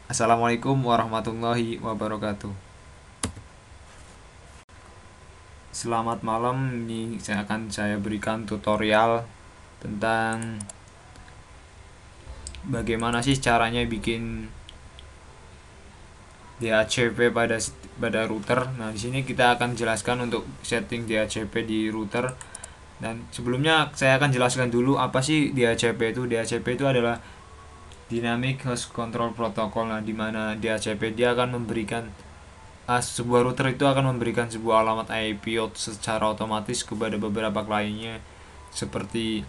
Assalamualaikum warahmatullahi wabarakatuh. Selamat malam. Ini saya berikan tutorial tentang bagaimana sih caranya bikin DHCP pada router. Nah, di sini kita akan jelaskan untuk setting DHCP di router. Dan sebelumnya saya akan jelaskan dulu apa sih DHCP itu. DHCP itu adalah Dynamic Host Control Protocol. Nah, di mana DHCP dia akan memberikan sebuah router itu akan memberikan sebuah alamat IP secara otomatis kepada beberapa kliennya seperti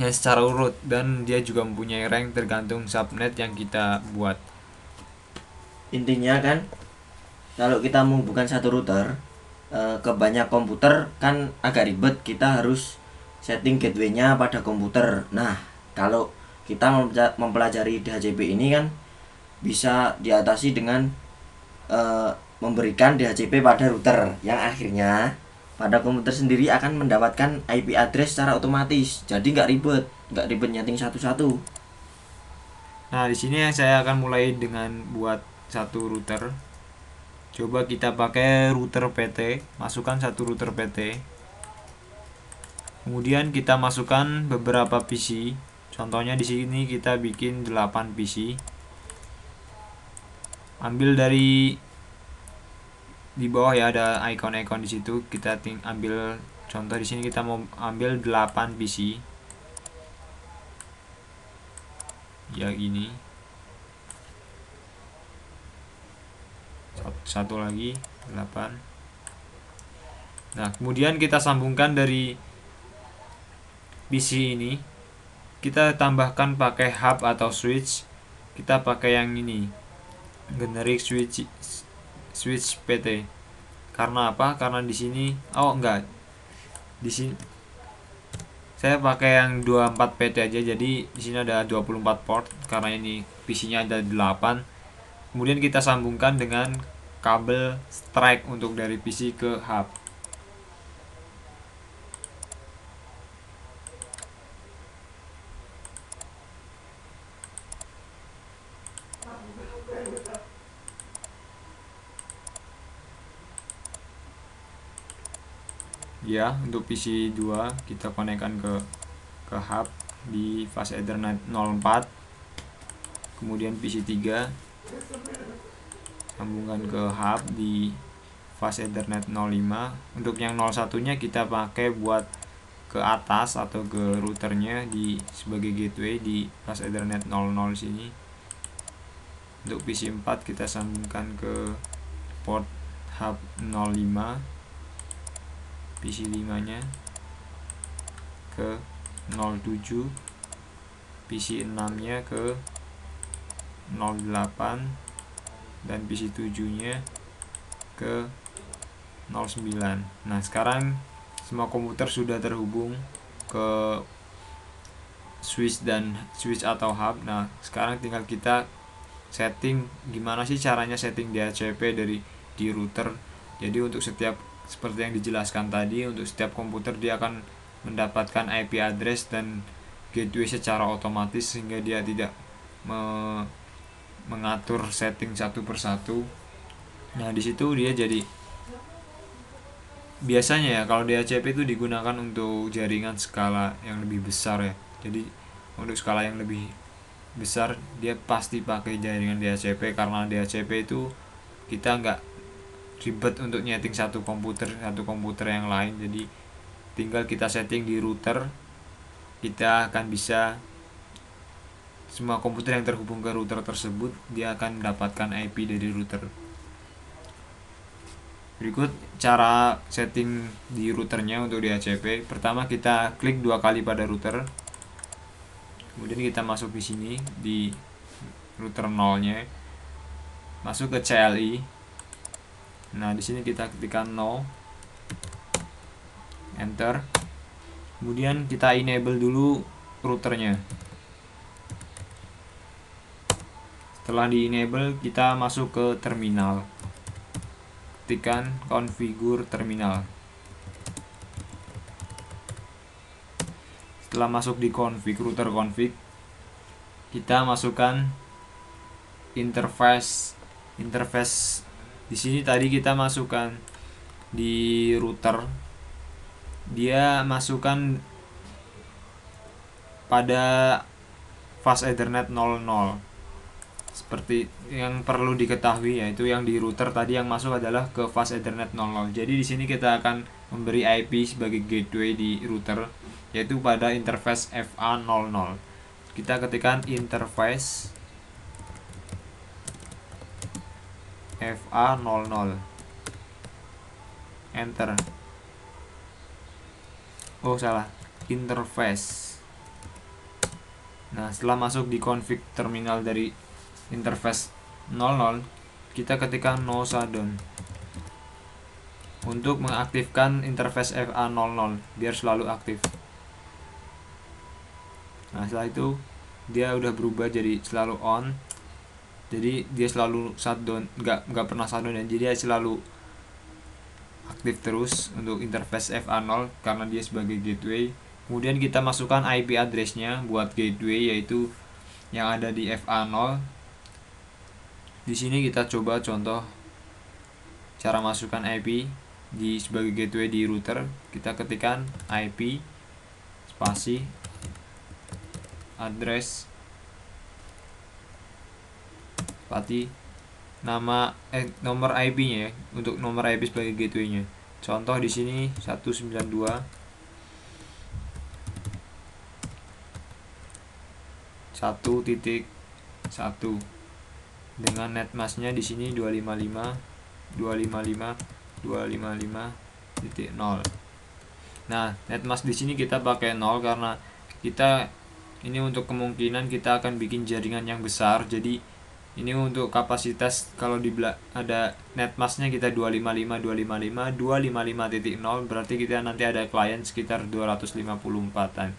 secara urut, dan dia juga mempunyai rank tergantung subnet yang kita buat. Intinya kan kalau kita menghubungkan satu router ke banyak komputer kan agak ribet, kita harus setting gateway-nya pada komputer. Nah, kalau kita mempelajari DHCP ini kan bisa diatasi dengan memberikan DHCP pada router yang akhirnya pada komputer sendiri akan mendapatkan IP address secara otomatis. Jadi nggak ribet nyeting satu-satu. Nah, di sini saya akan mulai dengan buat satu router. Coba kita pakai router PT, masukkan satu router PT. Kemudian kita masukkan beberapa PC. Contohnya di sini kita bikin 8 PC. Ambil dari di bawah ya, ada icon-icon di situ. Kita ambil contoh di sini, kita mau ambil 8 PC. Ya ini. Satu lagi 8. Nah, kemudian kita sambungkan dari PC ini, kita tambahkan pakai hub atau switch. Kita pakai yang ini, generic switch PT. Karena apa? Karena di sini di sini saya pakai yang 24 PT aja. Jadi di sini ada 24 port karena ini PC-nya ada 8. Kemudian kita sambungkan dengan kabel strike untuk dari PC ke hub. Ya, untuk PC 2 kita konekkan ke hub di fase Ethernet 04. Kemudian PC 3 sambungkan ke hub di fase Ethernet 05. Untuk yang 01-nya kita pakai buat ke atas atau ke routernya di sebagai gateway di fase Ethernet 00 sini. Untuk PC 4 kita sambungkan ke port hub 05, PC 5 nya ke 07, PC 6 nya ke 08, dan PC 7 nya ke 09. Nah, sekarang semua komputer sudah terhubung ke switch atau hub. Nah, sekarang tinggal kita setting gimana sih caranya setting DHCP di router. Jadi untuk setiap, seperti yang dijelaskan tadi, untuk setiap komputer dia akan mendapatkan IP address dan gateway secara otomatis sehingga dia tidak mengatur setting satu persatu. Nah, di situ dia jadi biasanya ya kalau DHCP itu digunakan untuk jaringan skala yang lebih besar ya. Jadi untuk skala yang lebih besar dia pasti pakai jaringan DHCP, karena DHCP itu kita nggak ribet untuk nyeting satu komputer yang lain. Jadi tinggal kita setting di router, kita akan bisa semua komputer yang terhubung ke router tersebut dia akan mendapatkan IP dari router. Berikut cara setting di routernya untuk DHCP. Pertama kita klik 2 kali pada router. Kemudian kita masuk di sini di router 0-nya. Masuk ke CLI. Nah, di sini kita ketikkan 0. Enter. Kemudian kita enable dulu routernya. Setelah di enable, kita masuk ke terminal. Ketikkan configure terminal. Setelah masuk di config, router config, kita masukkan interface di sini tadi kita masukkan di router, dia masukkan pada fast Ethernet 00. Seperti yang perlu diketahui yaitu yang di router tadi yang masuk adalah ke fast Ethernet 00. Jadi di sini kita akan memberi IP sebagai gateway di router yaitu pada interface FA00. Kita ketikkan interface FA00, enter. Oh salah, interface. Nah setelah masuk di config terminal dari interface 00, kita ketikkan no shutdown untuk mengaktifkan interface FA00 biar selalu aktif. Nah setelah itu dia udah berubah jadi selalu on, jadi dia selalu shutdown, nggak pernah shutdown, dan jadi dia selalu aktif terus untuk interface FA0 karena dia sebagai gateway. Kemudian kita masukkan IP address-nya buat gateway yaitu yang ada di FA0. Di sini kita coba contoh cara masukkan IP di sebagai gateway di router. Kita ketikkan IP spasi address spasi nama nomor IP-nya ya, untuk nomor IP sebagai gateway-nya. Contoh di sini 192.1.1 dengan net mask-nya di sini 255.255.255.0. Nah, net mask di sini kita pakai 0 karena kita ini untuk kemungkinan kita akan bikin jaringan yang besar. Jadi ini untuk kapasitas kalau ada net mask-nya kita 255.255.255.0, berarti kita nanti ada klien sekitar 254-an.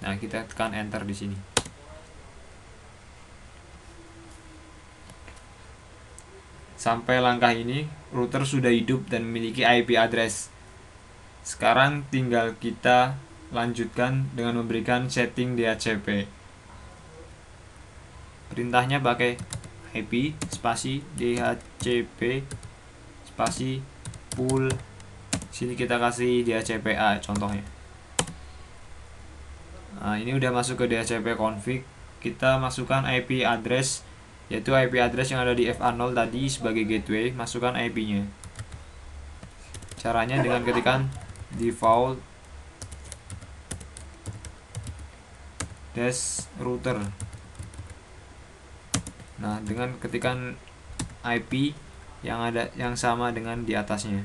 Nah, kita tekan enter di sini. Sampai langkah ini router sudah hidup dan memiliki IP address. Sekarang tinggal kita lanjutkan dengan memberikan setting DHCP. Perintahnya pakai IP spasi DHCP spasi pool. Sini kita kasih DHCPA contohnya. Nah, ini udah masuk ke DHCP config. Kita masukkan IP address yaitu IP address yang ada di FA0 tadi sebagai gateway. Masukkan IP-nya. Caranya dengan ketikan default dash router. Nah, dengan ketikan IP yang sama dengan di atasnya.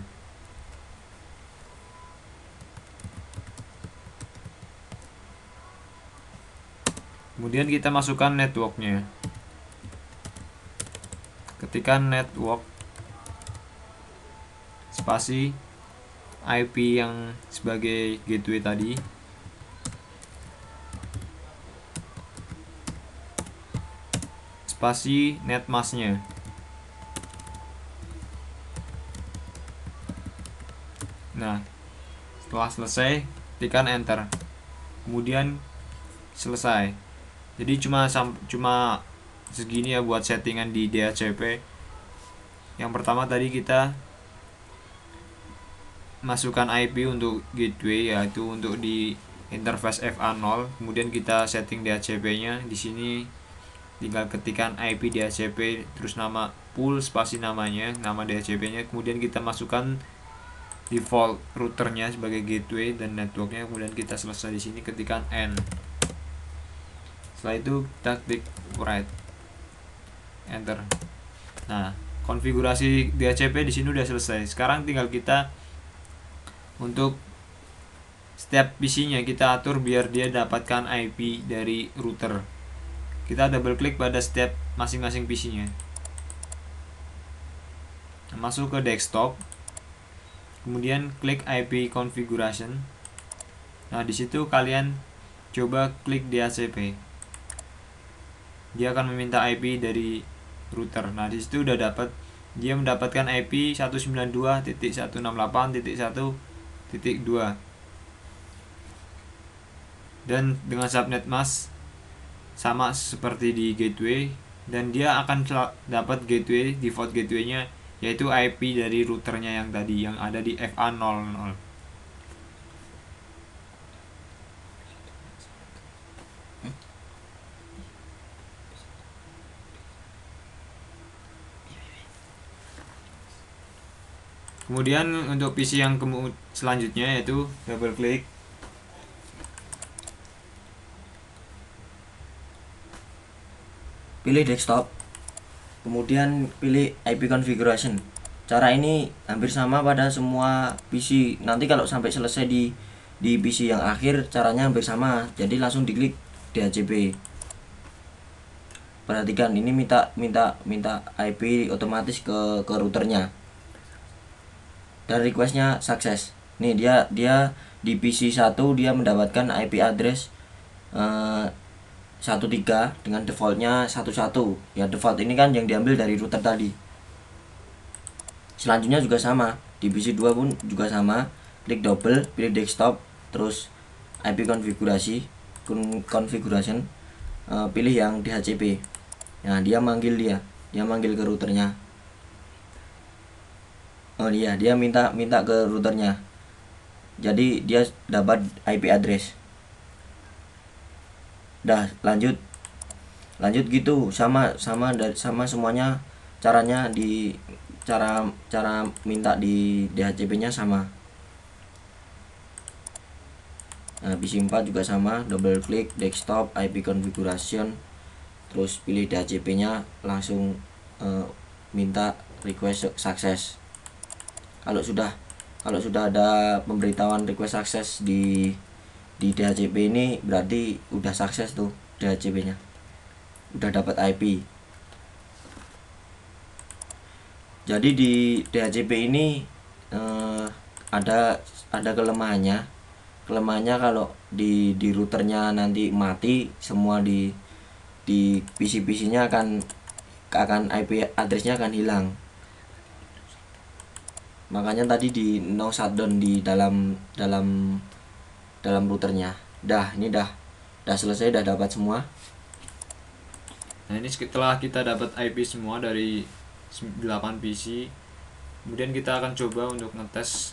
Kemudian kita masukkan networknya. Ketikkan network spasi IP yang sebagai gateway tadi spasi net mask-nya. Nah, setelah selesai tekan enter, kemudian selesai. Jadi cuma segini ya buat settingan di DHCP. Yang pertama tadi kita masukkan IP untuk gateway yaitu untuk di interface FA0, kemudian kita setting DHCP-nya. Di sini tinggal ketikkan IP DHCP terus nama pool spasi namanya, nama DHCP-nya, kemudian kita masukkan default routernya sebagai gateway dan networknya, kemudian kita selesai di sini ketikkan end. Setelah itu kita klik write, enter. Nah, konfigurasi DHCP di sini udah selesai. Sekarang tinggal kita untuk setiap PC-nya kita atur biar dia dapatkan IP dari router. Kita double klik pada setiap masing-masing PC-nya. Masuk ke desktop. Kemudian klik IP configuration. Nah, di situ kalian coba klik DHCP. Dia akan meminta IP dari router. Nah, di situ udah dapat, dia mendapatkan IP 192.168.1.2 dan dengan subnet mask sama seperti di gateway, dan dia akan dapat gateway, default gateway-nya yaitu IP dari routernya yang tadi yang ada di FA00. Kemudian untuk PC yang selanjutnya yaitu double klik, pilih desktop, kemudian pilih IP configuration. Cara ini hampir sama pada semua PC. Nanti kalau sampai selesai di PC yang akhir caranya hampir sama. Jadi langsung diklik DHCP. Perhatikan ini minta IP otomatis ke routernya. Dan requestnya sukses. Nih dia di PC 1 dia mendapatkan IP address 13 dengan defaultnya 11. Ya default ini kan yang diambil dari router tadi. Selanjutnya juga sama, di PC 2 pun juga sama. Klik double, pilih desktop, terus IP configuration, pilih yang DHCP. Nah dia manggil ke routernya. Oh iya, dia minta ke routernya. Jadi dia dapat IP address. Dah lanjut gitu, sama semuanya. Caranya di cara minta di DHCP-nya sama. Nah, PC 4 juga sama, double klik desktop, IP configuration, terus pilih DHCP-nya, langsung minta request success. Kalau sudah ada pemberitahuan request success di DHCP ini berarti udah sukses tuh DHCP-nya. Udah dapat IP. Jadi di DHCP ini ada kelemahannya. Kelemahannya kalau di routernya nanti mati semua, di PC-nya akan IP addressnya akan hilang. Makanya tadi di no shutdown di dalam routernya. Ini dah selesai, dah dapat semua. Nah ini setelah kita dapat IP semua dari 8 PC, kemudian kita akan coba untuk ngetes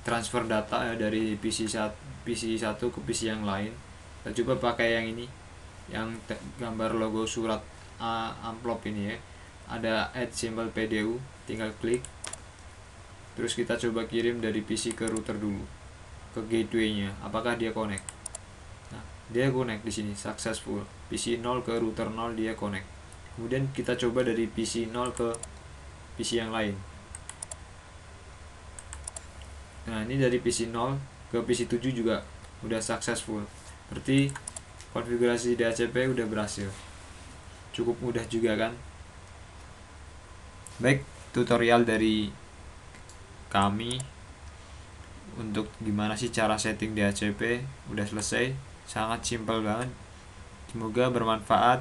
transfer data ya dari PC 1 ke PC yang lain. Kita coba pakai yang ini, yang gambar logo surat amplop ini ya. Ada add symbol PDU, tinggal klik. Terus kita coba kirim dari PC ke router dulu, ke gateway-nya, apakah dia connect. Nah, dia connect di sini, successful. PC 0 ke router 0 dia connect. Kemudian kita coba dari PC 0 ke PC yang lain. Nah, ini dari PC 0 ke PC 7 juga udah successful. Berarti konfigurasi DHCP udah berhasil. Cukup mudah juga kan? Baik, tutorial dari kami untuk gimana sih cara setting DHCP udah selesai. Sangat simpel banget. Semoga bermanfaat.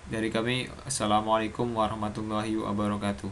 Dari kami, assalamualaikum warahmatullahi wabarakatuh.